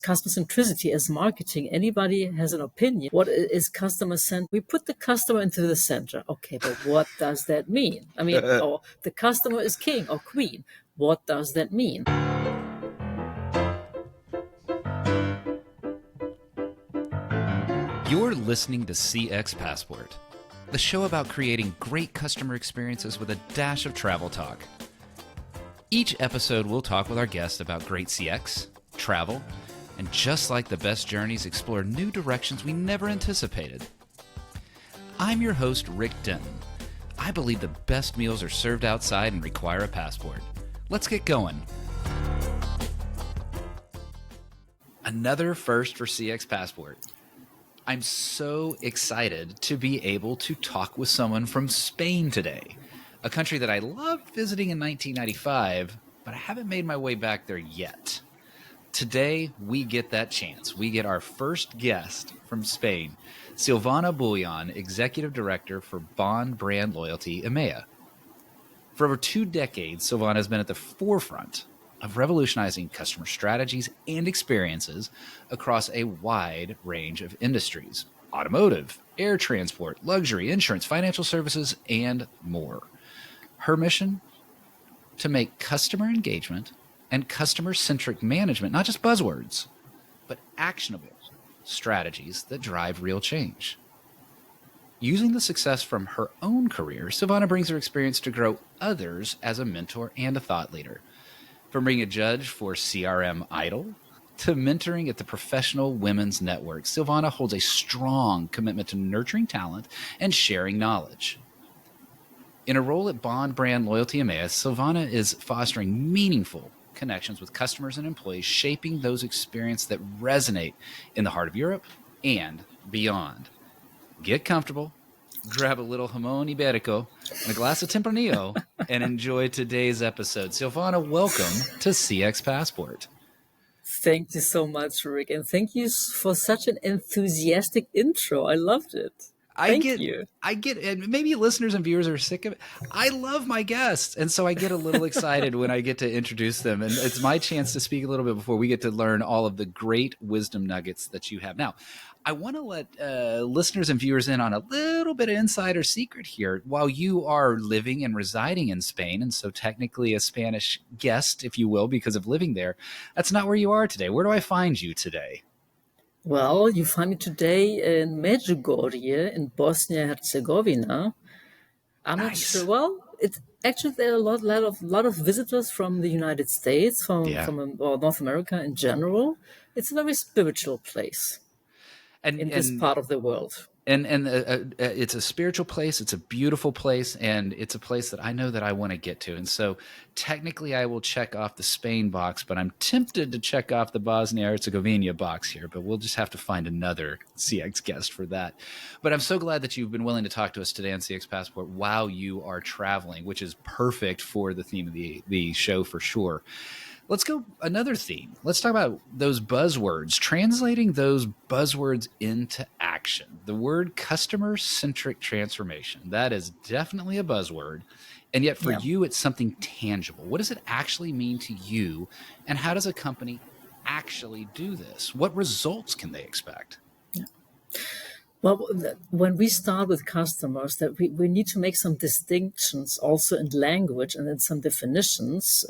customer centricity as marketing. Anybody has an opinion. What is customer centric? We put the customer into the center. Okay, but what does that mean? I mean, or the customer is king or queen. What does that mean? You're listening to CX Passport, the show about creating great customer experiences with a dash of travel talk. Each episode, we'll talk with our guests about great CX, travel, and just like the best journeys, explore new directions we never anticipated. I'm your host, Rick Denton. I believe the best meals are served outside and require a passport. Let's get going. Another first for CX Passport. I'm so excited to be able to talk with someone from Spain today, a country that I loved visiting in 1995, but I haven't made my way back there yet. Today, we get that chance. We get our first guest from Spain, Silvana Buljan, Executive Director for Bond Brand Loyalty, EMEA. For over 2 decades, Silvana has been at the forefront of revolutionizing customer strategies and experiences across a wide range of industries: automotive, air transport, luxury, insurance, financial services, and more. Her mission? To make customer engagement and customer-centric management not just buzzwords, but actionable strategies that drive real change. Using the success from her own career, Silvana brings her experience to grow others as a mentor and a thought leader. From being a judge for CRM Idol to mentoring at the Professional Women's Network, Silvana holds a strong commitment to nurturing talent and sharing knowledge. In a role at Bond Brand Loyalty EMEA, Silvana is fostering meaningful connections with customers and employees, shaping those experiences that resonate in the heart of Europe and beyond. Get comfortable, grab a little jamón ibérico and a glass of Tempranillo, and enjoy today's episode. Silvana, welcome to CX Passport. Thank you so much, Rick, and thank you for such an enthusiastic intro. I loved it. I get, and maybe listeners and viewers are sick of it. I love my guests, and so I get a little excited when I get to introduce them, and it's my chance to speak a little bit before we get to learn all of the great wisdom nuggets that you have. Now, I want to let listeners and viewers in on a little bit of insider secret here. While you are living and residing in Spain, and so technically a Spanish guest, if you will, because of living there, that's not where you are today. Where do I find you today? Well, you find me today in Medjugorje in Bosnia-Herzegovina. I'm not sure. Well, it's actually there are a lot of visitors from the United States, from North America in general. It's a very spiritual place in this part of the world. And it's a spiritual place. It's a beautiful place, and it's a place that I know that I want to get to. And so technically I will check off the Spain box, but I'm tempted to check off the Bosnia-Herzegovina box here, but we'll just have to find another CX guest for that. But I'm so glad that you've been willing to talk to us today on CX Passport while you are traveling, which is perfect for the theme of the show for sure. Let's go another theme. Let's talk about those buzzwords, translating those buzzwords into action. The word customer-centric transformation, that is definitely a buzzword. And yet for you, it's something tangible. What does it actually mean to you? And how does a company actually do this? What results can they expect? Yeah. Well, when we start with customers, that we need to make some distinctions also in language and in some definitions,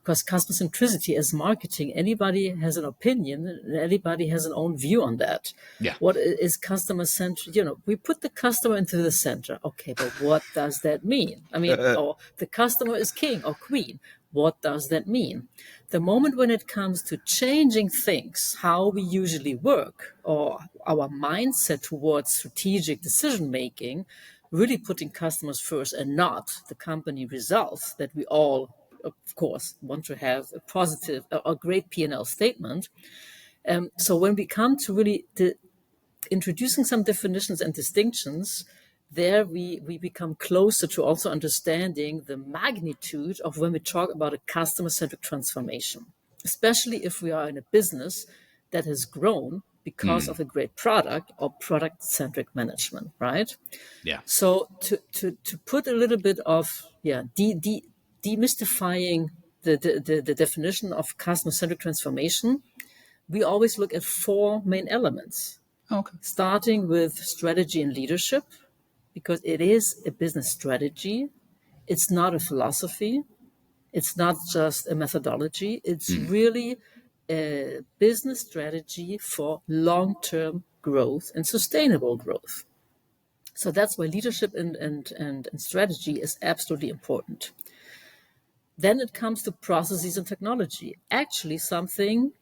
because customer centricity as marketing, anybody has an opinion, anybody has an own view on that. Yeah. What is customer centric? We put the customer into the center. Okay, but what does that mean? I mean, or the customer is king or queen. What does that mean? The moment when it comes to changing things, how we usually work, or our mindset towards strategic decision-making, really putting customers first and not the company results that we all, of course, want to have a positive, a great P&L statement. So when we come to really introducing some definitions and distinctions, there we become closer to also understanding the magnitude of when we talk about a customer-centric transformation, especially if we are in a business that has grown because of a great product or product-centric management, right? Yeah. So to put a little bit of demystifying the definition of customer-centric transformation, we always look at 4 main elements. Okay. Starting with strategy and leadership, because it is a business strategy. It's not a philosophy. It's not just a methodology. It's really a business strategy for long-term growth and sustainable growth. So that's why leadership and strategy is absolutely important. Then it comes to processes and technology. Actually, something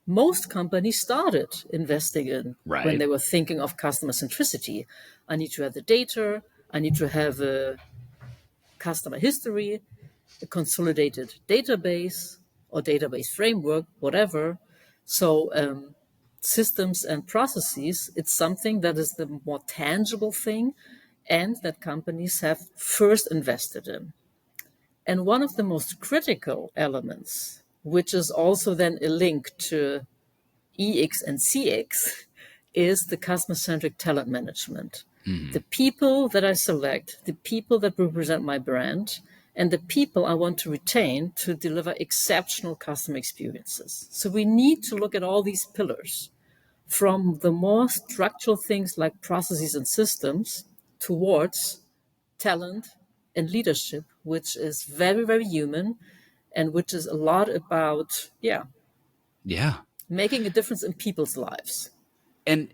most companies started investing in when they were thinking of customer centricity. I need to have the data. I need to have a customer history, a consolidated database or database framework, whatever. So systems and processes, it's something that is the more tangible thing and that companies have first invested in. And one of the most critical elements, which is also then a link to EX and CX, is the customer-centric talent management. The people that I select, the people that represent my brand, and the people I want to retain to deliver exceptional customer experiences. So we need to look at all these pillars, from the more structural things like processes and systems towards talent and leadership, which is very, very human and which is a lot about, making a difference in people's lives. And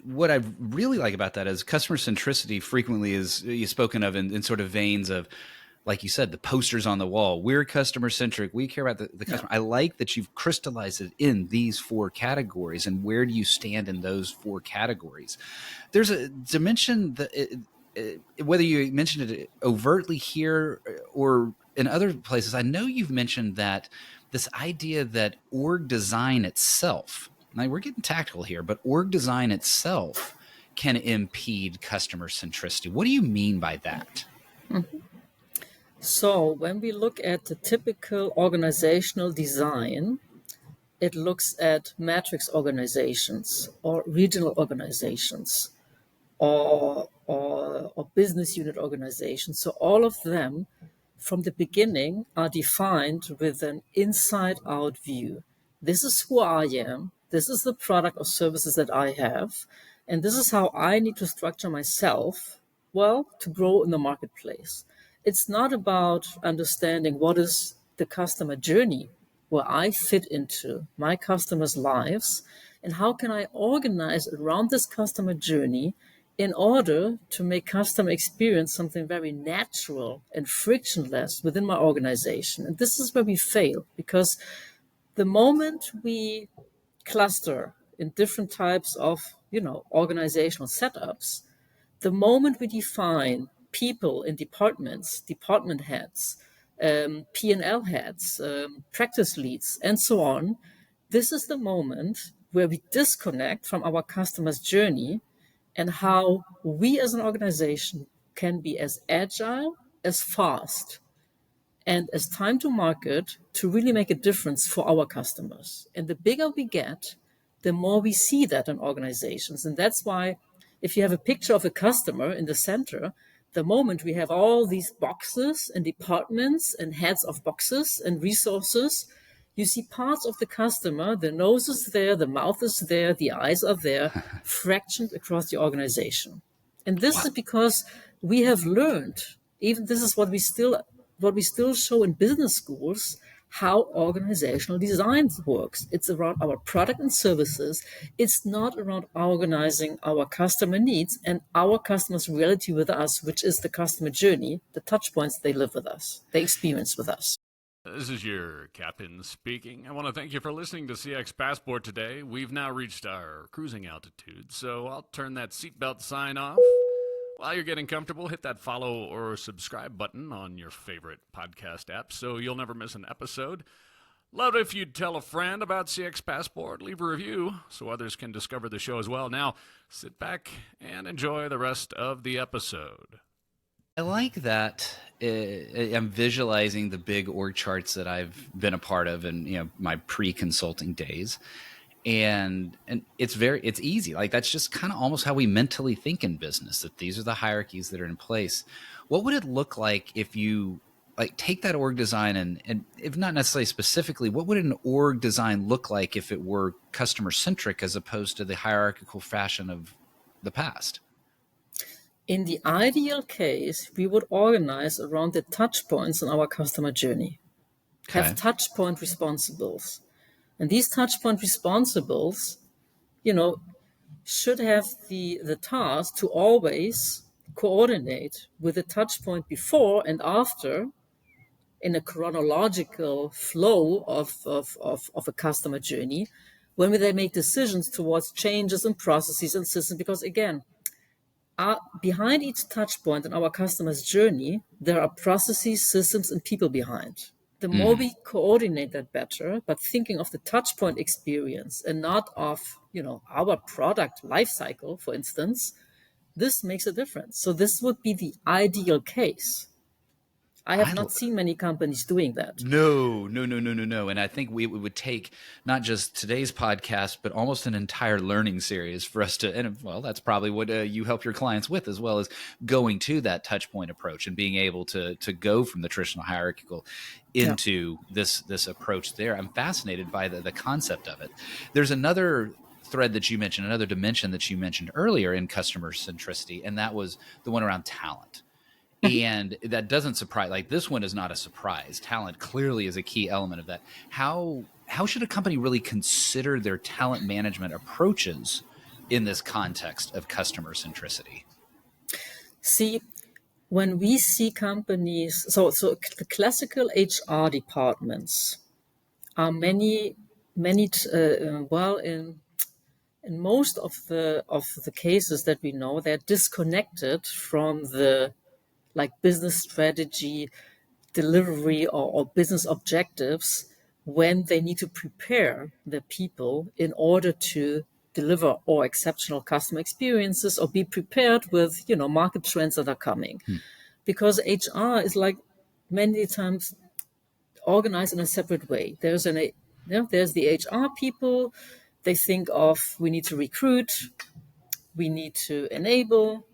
what I really like about that is customer centricity frequently is spoken of in sort of veins of, like you said, the posters on the wall. We're customer centric. We care about the customer. I like that you've crystallized it in these 4 categories. And where do you stand in those 4 categories? There's a dimension that whether you mentioned it overtly here or in other places, I know you've mentioned that this idea that org design itself, now we're getting tactical here, but org design itself can impede customer centricity. What do you mean by that? So when we look at the typical organizational design, it looks at matrix organizations or regional organizations or business unit organizations. So all of them from the beginning are defined with an inside-out view. This is who I am. This is the product or services that I have. And this is how I need to structure myself, well, to grow in the marketplace. It's not about understanding what is the customer journey where I fit into my customers' lives and how can I organize around this customer journey in order to make customer experience something very natural and frictionless within my organization. And this is where we fail, because the moment we cluster in different types of, organizational setups, the moment we define people in departments, department heads, P&L heads, practice leads, and so on, this is the moment where we disconnect from our customer's journey and how we as an organization can be as agile, as fast, and as time to market to really make a difference for our customers. And the bigger we get, the more we see that in organizations. And that's why if you have a picture of a customer in the center, the moment we have all these boxes and departments and heads of boxes and resources, you see parts of the customer, the nose is there, the mouth is there, the eyes are there, fractioned across the organization. And this is because we have learned, even this is what we still show in business schools, how organizational design works. It's around our product and services. It's not around organizing our customer needs and our customer's reality with us, which is the customer journey, the touch points they live with us, they experience with us. This is your captain speaking. I want to thank you for listening to CX Passport today. We've now reached our cruising altitude, so I'll turn that seatbelt sign off. While you're getting comfortable, hit that follow or subscribe button on your favorite podcast app so you'll never miss an episode. Love it if you'd tell a friend about CX Passport, leave a review so others can discover the show as well. Now, sit back and enjoy the rest of the episode. I like that. I'm visualizing the big org charts that I've been a part of in my pre-consulting days. And it's easy. Like that's just kind of almost how we mentally think in business, that these are the hierarchies that are in place. What would it look like if you like take that org design and if not necessarily specifically, what would an org design look like if it were customer centric as opposed to the hierarchical fashion of the past? In the ideal case, we would organize around the touch points in our customer journey. Okay. Have touch point responsibles. And these touch point responsibles, should have the task to always coordinate with the touch point before and after in a chronological flow of a customer journey when they make decisions towards changes in processes and systems. Because again, behind each touch point in our customer's journey, there are processes, systems, and people behind. The more we coordinate that better, but thinking of the touch point experience and not of, our product life cycle, for instance, this makes a difference. So this would be the ideal case. I have not seen many companies doing that. No. And I think we would take not just today's podcast, but almost an entire learning series for us to, and well, that's probably what you help your clients with, as well as going to that touch point approach and being able to go from the traditional hierarchical into this approach there. I'm fascinated by the concept of it. There's another thread that you mentioned, another dimension that you mentioned earlier in customer centricity, and that was the one around talent. And that doesn't surprise, like this one is not a surprise. Talent clearly is a key element of that. How should a company really consider their talent management approaches in this context of customer centricity? See, when we see companies, so the classical HR departments are many, in most of the cases that we know, they're disconnected from the business strategy, delivery, or business objectives when they need to prepare the people in order to deliver or exceptional customer experiences or be prepared with, market trends that are coming. Because HR is many times organized in a separate way. There's the HR people. They think of, we need to recruit, we need to enable,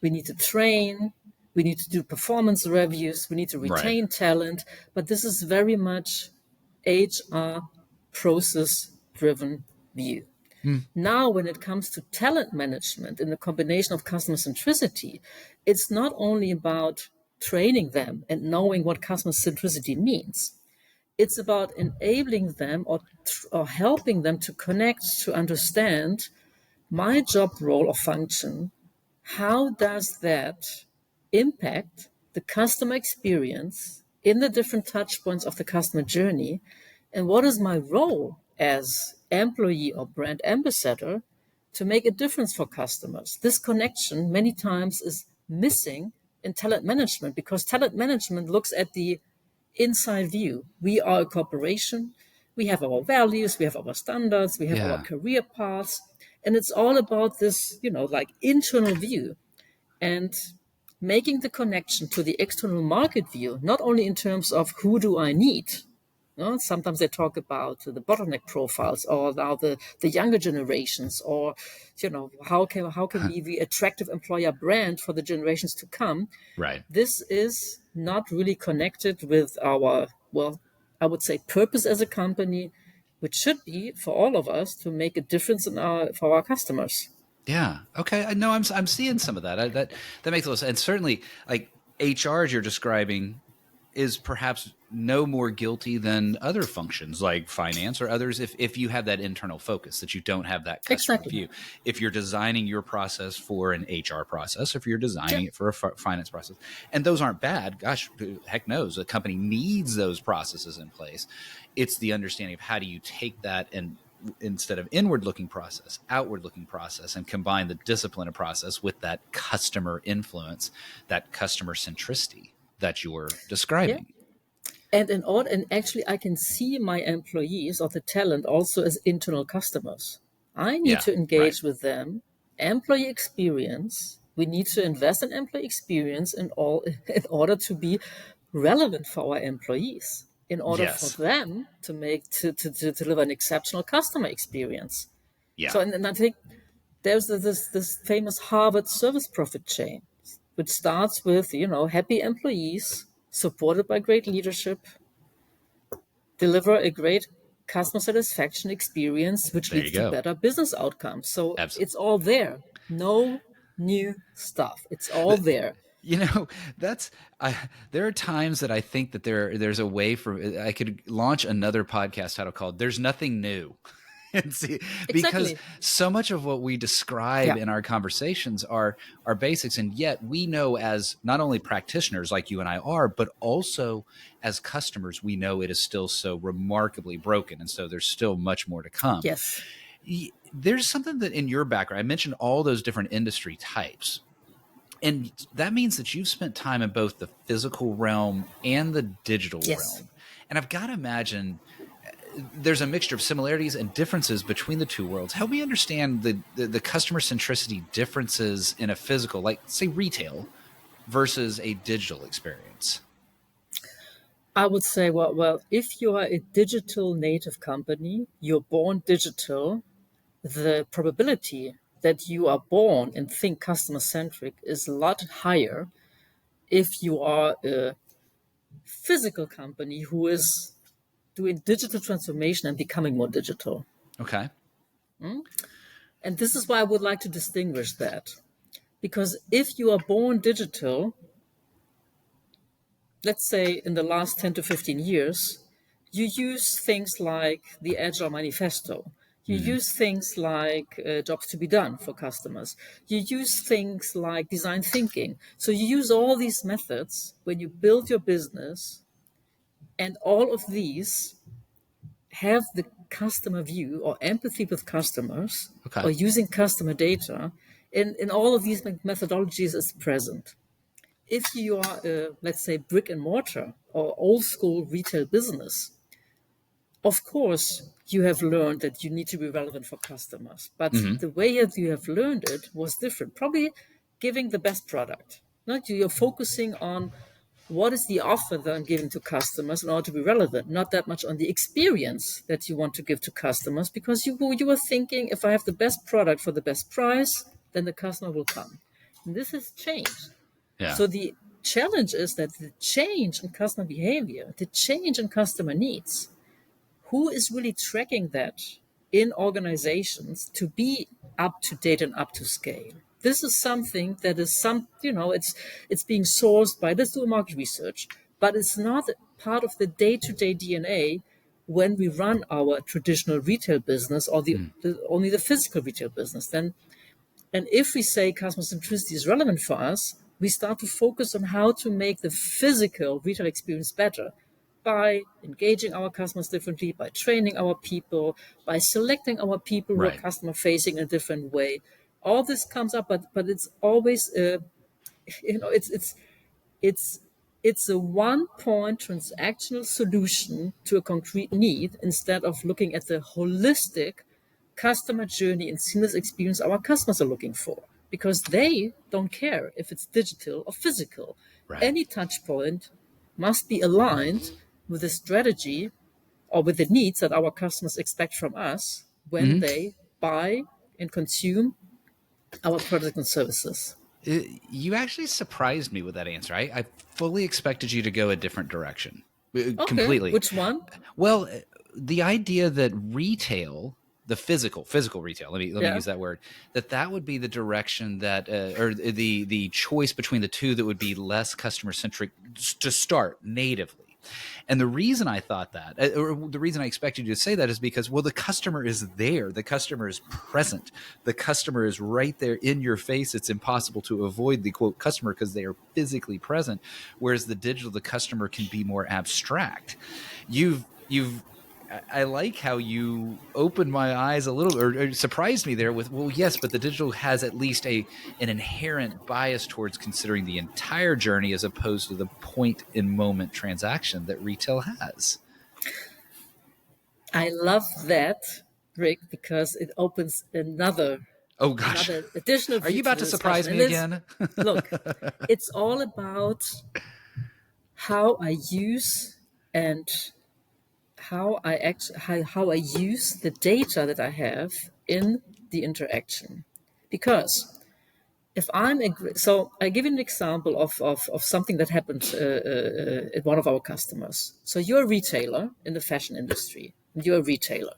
we need to train, we need to do performance reviews, we need to retain talent. But this is very much HR process-driven view. Now, when it comes to talent management in the combination of customer centricity, it's not only about training them and knowing what customer centricity means. It's about enabling them or helping them to connect, to understand my job role or function. How does that impact the customer experience in the different touch points of the customer journey? And what is my role as employee or brand ambassador to make a difference for customers? This connection many times is missing in talent management because talent management looks at the inside view. We are a corporation. We have our values. We have our standards. We have our career paths. And it's all about this, internal view and making the connection to the external market view, not only in terms of who do I need. Sometimes they talk about the bottleneck profiles or now the younger generations or, how can we be attractive employer brand for the generations to come? Right. This is not really connected with our, I would say purpose as a company, which should be for all of us to make a difference for our customers. Yeah. Okay. I know I'm seeing some of that. That makes a lot of sense. And certainly like HR as you're describing is perhaps no more guilty than other functions like finance or others if you have that internal focus, that you don't have that customer view. If you're designing your process for an HR process, if you're designing it for a finance process, and those aren't bad, gosh, heck knows, a company needs those processes in place. It's the understanding of how do you take that and instead of inward-looking process, outward-looking process, and combine the discipline of process with that customer influence, that customer centricity that you were describing. Yeah. And actually, I can see my employees or the talent also as internal customers. I need to engage with them. Employee experience. We need to invest in employee experience in order to be relevant for our employees. In order for them to deliver an exceptional customer experience. Yeah. So, and I think there's this famous Harvard service profit chain, which starts with happy employees, supported by great leadership, deliver a great customer satisfaction experience, which There leads you to go. better business outcomes. So Absolutely. it's all there. No new stuff. It's all there. You know, there are times that I think that there's a way for I could launch another podcast title called "There's Nothing New." And see, because Exactly. so much of what we describe Yeah. in our conversations are basics, and yet we know, as not only practitioners like you and I are, but also as customers, we know it is still so remarkably broken, and so there's still much more to come. Yes. There's something that in your background, I mentioned all those different industry types. And that means that you've spent time in both the physical realm and the digital Yes. realm. And I've got to imagine there's a mixture of similarities and differences between the two worlds. Help me understand the customer centricity differences in a physical, like say retail, versus a digital experience. I would say, well, if you are a digital native company, you're born digital, the probability that you are born and think customer centric is a lot higher if you are a physical company who is doing digital transformation and becoming more digital. Okay. And this is why I would like to distinguish that. Because if you are born digital, let's say in the last 10 to 15 years, you use things like the Agile Manifesto. You use things like jobs to be done for customers. You use things like design thinking. So you use all these methods when you build your business, and all of these have the customer view or empathy with customers Okay. or using customer data. In all of these methodologies is present. If you are a, let's say, brick and mortar or old school retail business, of course, you have learned that you need to be relevant for customers. But the way that you have learned it was different. Probably giving the best product. Not you're focusing on what is the offer that I'm giving to customers in order to be relevant, not that much on the experience that you want to give to customers, because you were thinking if I have the best product for the best price, then the customer will come. And this has changed. Yeah. So the challenge is that the change in customer behavior, the change in customer needs, who is really tracking that in organizations to be up to date and up to scale? This is something that is it's being sourced by this do market research, but it's not part of the day-to-day DNA when we run our traditional retail business or only the physical retail business. And if we say customer centricity is relevant for us, we start to focus on how to make the physical retail experience better by engaging our customers differently, by training our people, by selecting our people who are Right. customer facing in a different way. All this comes up, but it's always it's a one-point transactional solution to a concrete need instead of looking at the holistic customer journey and seamless experience our customers are looking for, because they don't care if it's digital or physical. Right. Any touch point must be aligned with the strategy or with the needs that our customers expect from us when they buy and consume our products and services. You actually surprised me with that answer. I fully expected you to go a different direction. Okay, Completely. which one? Well, the idea that retail, the physical retail, let me use that word, that would be the direction that, or the choice between the two that would be less customer centric to start natively. And the reason I thought that, or the reason I expected you to say that, is because, well, the customer is there. The customer is present. The customer is right there in your face. It's impossible to avoid the quote customer because they are physically present. Whereas the digital, the customer can be more abstract. I like how you opened my eyes a little, or surprised me there with, well, yes, but the digital has at least an inherent bias towards considering the entire journey as opposed to the point in moment transaction that retail has. I love that, Rick, because it opens another additional view. Are you about to surprise me again? Look, it's all about how I use and how I use the data that I have in the interaction. Because if I'm so I give you an example of something that happened at one of our customers. So you're a retailer in the fashion industry. You're a retailer,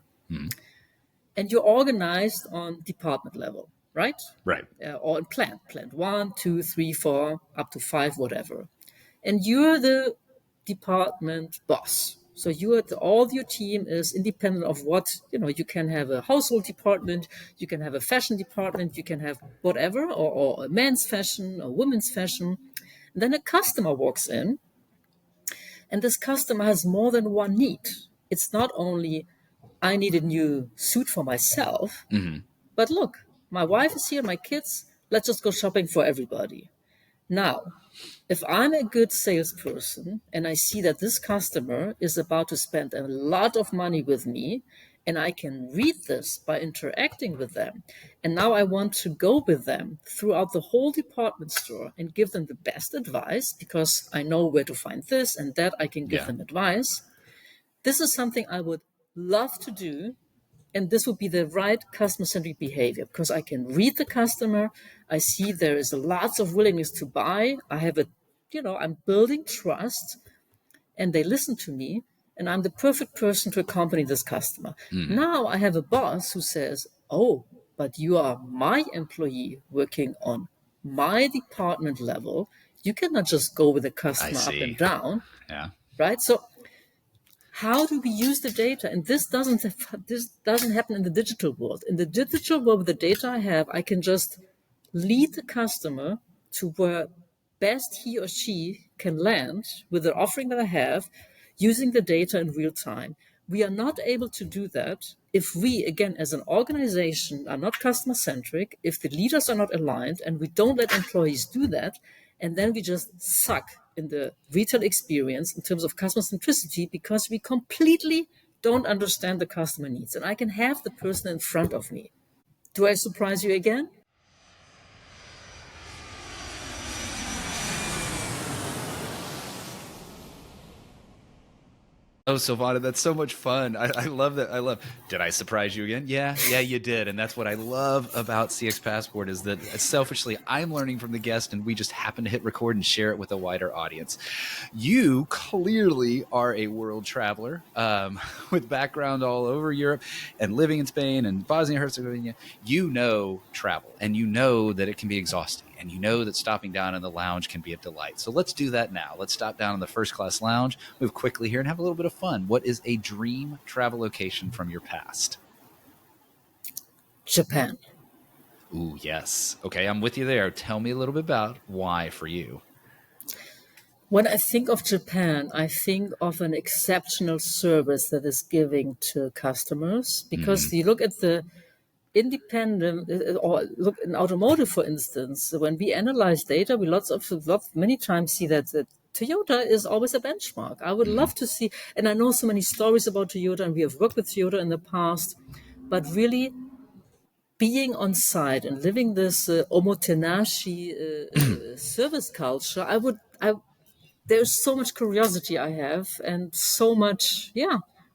and you're organized on department level, right? Right. Or in plant 1, 2, 3, 4, up to 5, whatever. And you're the department boss. So all your team is independent of what, you can have a household department, you can have a fashion department, you can have whatever, or a men's fashion or women's fashion. And then a customer walks in, and this customer has more than one need. It's not only, I need a new suit for myself, but look, my wife is here, my kids, let's just go shopping for everybody. Now, if I'm a good salesperson and I see that this customer is about to spend a lot of money with me, and I can read this by interacting with them, and now I want to go with them throughout the whole department store and give them the best advice because I know where to find this and that, I can give them advice. This is something I would love to do. And this would be the right customer-centric behavior because I can read the customer. I see there is lots of willingness to buy. I have I'm building trust, and they listen to me, and I'm the perfect person to accompany this customer. Now I have a boss who says, oh, but you are my employee working on my department level. You cannot just go with the customer up and down. Yeah. Right? So how do we use the data? And this doesn't happen in the digital world. In the digital world, with the data I have, I can just lead the customer to where best he or she can land with the offering that I have, using the data in real time. We are not able to do that if we, again, as an organization, are not customer-centric, if the leaders are not aligned, and we don't let employees do that, and then we just suck in the retail experience in terms of customer centricity because we completely don't understand the customer needs. And I can have the person in front of me. Do I surprise you again? Oh, Silvana, that's so much fun. I love that. Did I surprise you again? Yeah, you did. And that's what I love about CX Passport is that selfishly, I'm learning from the guest and we just happen to hit record and share it with a wider audience. You clearly are a world traveler with background all over Europe and living in Spain and Bosnia and Herzegovina. You know travel and you know that it can be exhausting. And you know that stopping down in the lounge can be a delight. So let's do that now. Let's stop down in the first class lounge, move quickly here, and have a little bit of fun. What is a dream travel location from your past? Japan. Ooh, yes. Okay, I'm with you there. Tell me a little bit about why for you. When I think of Japan, I think of an exceptional service that is giving to customers. Because you look at the independent, or look in automotive, for instance, when we analyze data, we many times see that Toyota is always a benchmark. I would love to see, and I know so many stories about Toyota, and we have worked with Toyota in the past, but really being on site and living this omotenashi service culture, there's so much curiosity I have, and so much,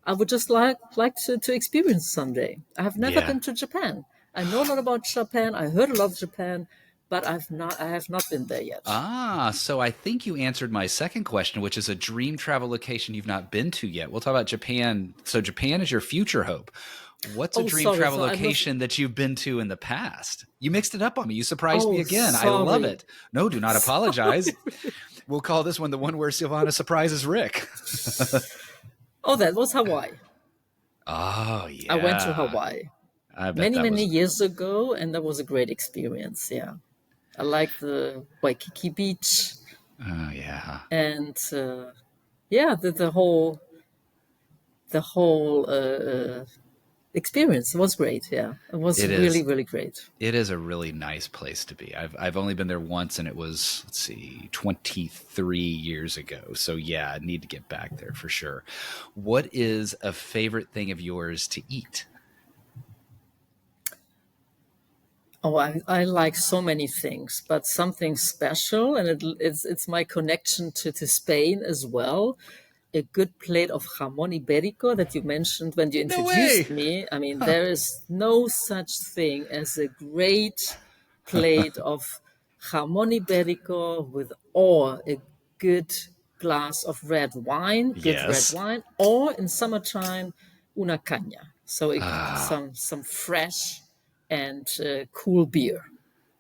I would just like to experience someday. I have never been to Japan. I know a lot about Japan. I heard a lot of Japan, but I have not been there yet. So I think you answered my second question, which is a dream travel location you've not been to yet. We'll talk about Japan. So Japan is your future hope. What's a dream travel location that you've been to in the past? You mixed it up on me. You surprised me again. Sorry. I love it. No, do not apologize. We'll call this one the one where Silvana surprises Rick. Oh, that was Hawaii. Oh, yeah. I went to Hawaii many years ago, and that was a great experience. Yeah. I like the Waikiki Beach. Oh, yeah. And the whole experience was great. Yeah, it was really great. It is a really nice place to be. I've only been there once, and it was 23 years ago. So yeah, I need to get back there for sure. What is a favorite thing of yours to eat? Oh, I like so many things, but something special, and it's my connection to Spain as well. A good plate of jamón ibérico that you mentioned when you introduced me. I mean, there is no such thing as a great plate of jamón ibérico with or a good glass of red wine, good red Yes. wine, or in summertime, una caña. So some fresh and cool beer.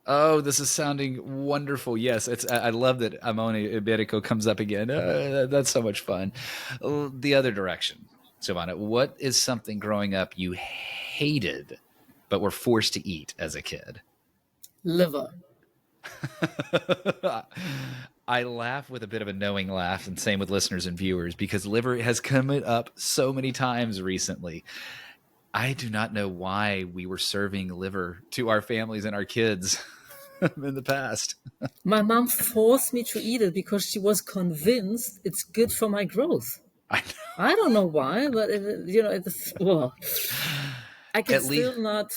Oh, this is sounding wonderful. Yes, I love that Amoni Iberico comes up again. That's so much fun. The other direction, Silvana, what is something growing up you hated but were forced to eat as a kid? Liver. I laugh with a bit of a knowing laugh, and same with listeners and viewers, because liver has come up so many times recently. I do not know why we were serving liver to our families and our kids in the past. My mom forced me to eat it because she was convinced it's good for my growth. I don't know why, but well, I can At least, still not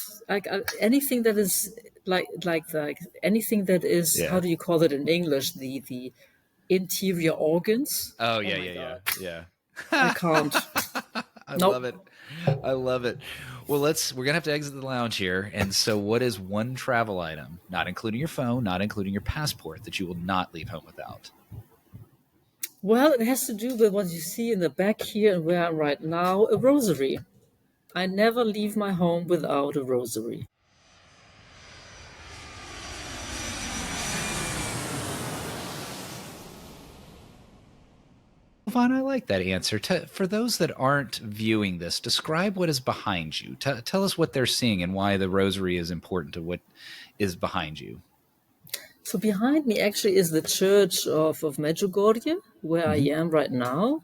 anything that is like anything that is Yeah. how do you call it in English, the interior organs. oh my yeah. God. I can't. I Nope. love it. I love it. Well, we're gonna have to exit the lounge here. And so, what is one travel item, not including your phone, not including your passport, that you will not leave home without? Well, it has to do with what you see in the back here and where I'm right now, a rosary. I never leave my home without a rosary. Vaughn, I like that answer. For those that aren't viewing this, describe what is behind you. Tell us what they're seeing and why the rosary is important to what is behind you. So behind me actually is the church of Medjugorje, where I am right now,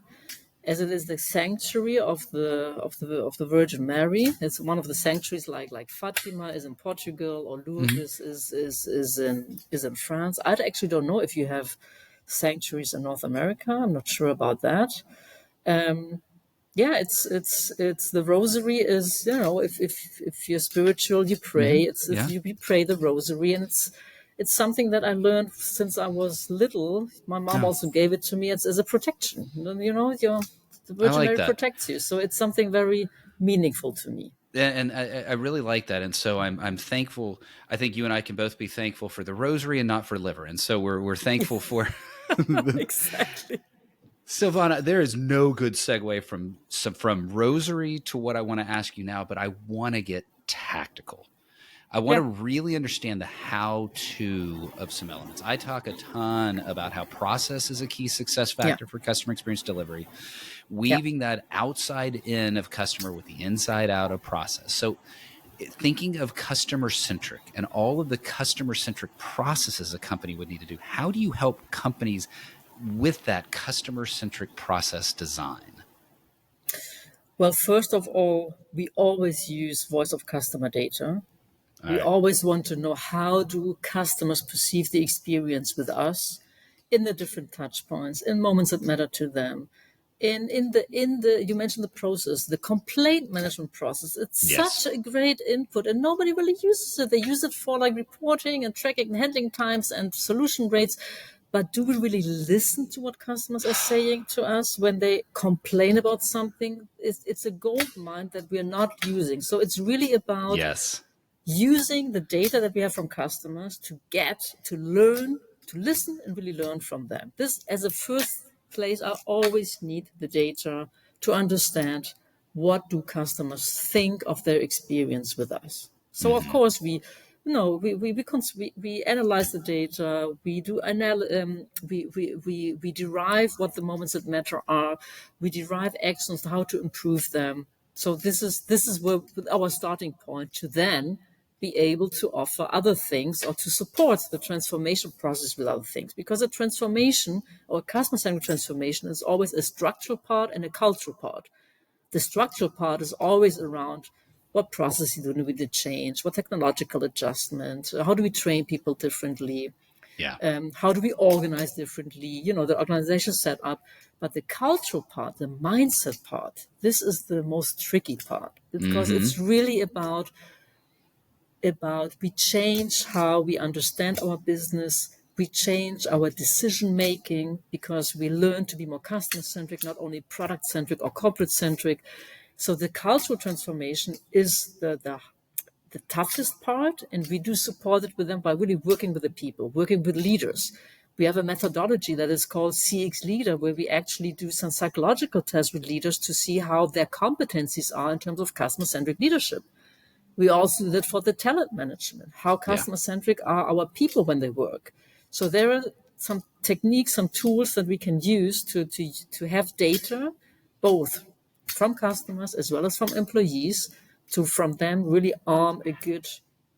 as it is the sanctuary of the Virgin Mary. It's one of the sanctuaries like Fatima is in Portugal or Lourdes is in France. I actually don't know if you have sanctuaries in North America. I'm not sure about that. Yeah, it's the rosary is, if you're spiritual, you pray. Yeah. You pray the rosary, and it's something that I learned since I was little. My mom also gave it to me as a protection. The Virgin like Mary that. protects you, so it's something very meaningful to me. And I really like that, and so I'm thankful. I think you and I can both be thankful for the rosary and not for liver, and so we're thankful for Exactly. Silvana. There is no good segue from rosary to what I want to ask you now, but I want to get tactical. I want to really understand the how-to of some elements. I talk a ton about how process is a key success factor for customer experience delivery, weaving that outside in of customer with the inside out of process. So thinking of customer-centric and all of the customer-centric processes a company would need to do, how do you help companies with that customer-centric process design? Well, first of all, we always use voice of customer data. We always want to know how do customers perceive the experience with us in the different touch points, in moments that matter to them. In the you mentioned the process, the complaint management process. It's such a great input, and nobody really uses it. They use it for like reporting and tracking and handling times and solution rates. But do we really listen to what customers are saying to us when they complain about something? It's a gold mine that we are not using. So it's really about using the data that we have from customers to learn, to listen and really learn from them. This, as a first place, I always need the data to understand what do customers think of their experience with us. So of course we analyze the data. We do we derive what the moments that matter are. We derive actions how to improve them. So this is where our starting point to then be able to offer other things or to support the transformation process with other things. Because a transformation or a customer-centric transformation is always a structural part and a cultural part. The structural part is always around what processes do we need to change, what technological adjustment, how do we train people differently, how do we organize differently, the organization set up. But the cultural part, the mindset part, this is the most tricky part because it's really about we change how we understand our business. We change our decision making because we learn to be more customer centric, not only product centric or corporate centric. So the cultural transformation is the the toughest part, and we do support it with them by really working with the people, working with leaders. We have a methodology that is called CX Leader, where we actually do some psychological tests with leaders to see how their competencies are in terms of customer-centric leadership. We also did that for the talent management. How customer-centric are our people when they work? So there are some techniques, some tools that we can use to have data, both from customers as well as from employees, to from them really arm a good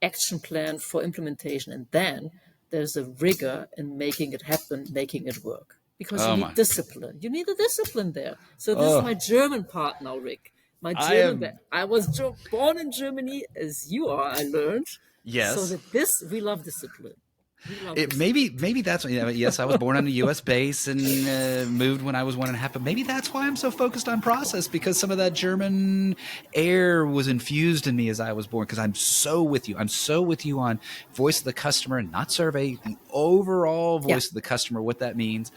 action plan for implementation. And then there's a rigor in making it happen, making it work. Because you need discipline. You need a discipline there. So this is my German part now, Rick. My German. I was born in Germany, as you are, I learned. Yes. So that we love discipline. Maybe that's, yes, I was born on a U.S. base and moved when I was 1.5, but maybe that's why I'm so focused on process, because some of that German air was infused in me as I was born, because I'm so with you. I'm so with you on voice of the customer, and not survey, the overall voice of the customer, what that means,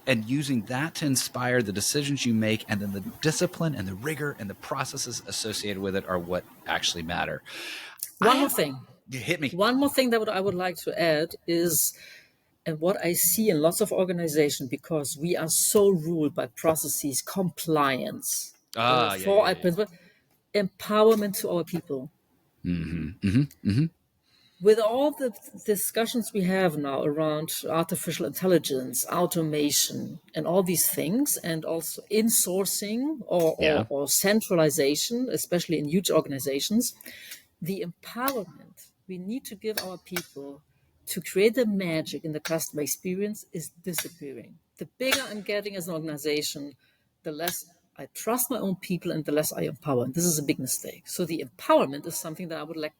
and using that to inspire the decisions you make, and then the discipline and the rigor and the processes associated with it are what actually matter. One more thing. You hit me. One more thing that I would like to add is, and what I see in lots of organizations, because we are so ruled by processes, compliance, empowerment to our people. With all the discussions we have now around artificial intelligence, automation, and all these things, and also insourcing or centralization, especially in huge organizations, the empowerment we need to give our people to create the magic in the customer experience is disappearing. The bigger I'm getting as an organization, the less I trust my own people and the less I empower. And this is a big mistake. So the empowerment is something that I would like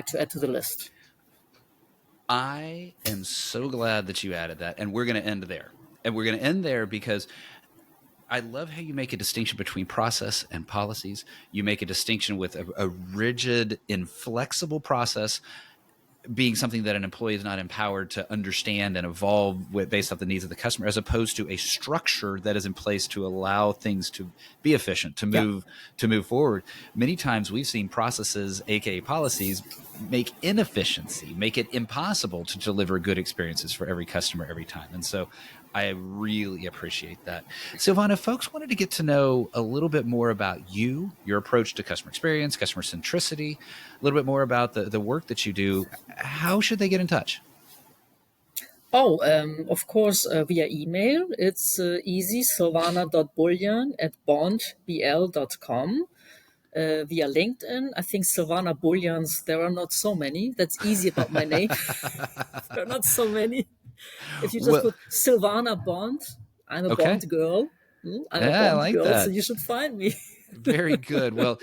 to add to the list. I am so glad that you added that, and we're going to end there. And we're going to end there because I love how you make a distinction between process and policies. You make a distinction with a rigid, inflexible process being something that an employee is not empowered to understand and evolve with based off the needs of the customer, as opposed to a structure that is in place to allow things to be efficient, to move forward. Many times we've seen processes, aka policies, make inefficiency, make it impossible to deliver good experiences for every customer every time. And so I really appreciate that. Silvana, folks wanted to get to know a little bit more about you, your approach to customer experience, customer centricity, a little bit more about the work that you do. How should they get in touch? Of course, via email. It's easy, silvana.buljan@bondbl.com. Via LinkedIn, I think Silvana Buljans, there are not so many. That's easy about my name. There are not so many. If you just put Silvana Bond, I'm a Bond girl. I'm a Bond girl, so you should find me. Very good. Well,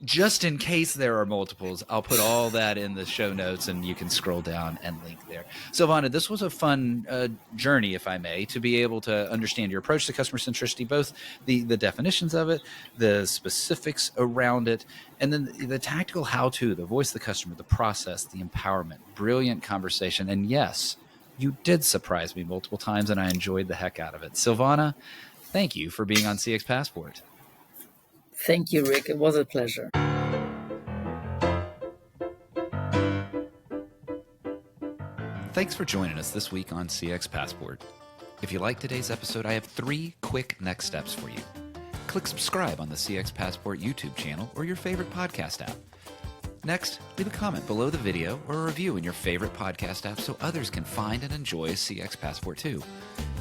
just in case there are multiples, I'll put all that in the show notes and you can scroll down and link there. Silvana, this was a fun journey, if I may, to be able to understand your approach to customer centricity, both the definitions of it, the specifics around it, and then the tactical how-to, the voice of the customer, the process, the empowerment. Brilliant conversation. And yes, you did surprise me multiple times, and I enjoyed the heck out of it. Silvana, thank you for being on CX Passport. Thank you, Rick. It was a pleasure. Thanks for joining us this week on CX Passport. If you like today's episode, I have 3 quick next steps for you. Click subscribe on the CX Passport YouTube channel or your favorite podcast app. Next, leave a comment below the video or a review in your favorite podcast app so others can find and enjoy CX Passport too.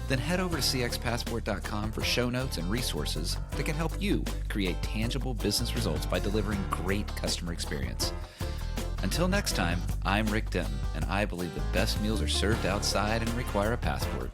Then head over to cxpassport.com for show notes and resources that can help you create tangible business results by delivering great customer experience. Until next time, I'm Rick Denton, and I believe the best meals are served outside and require a passport.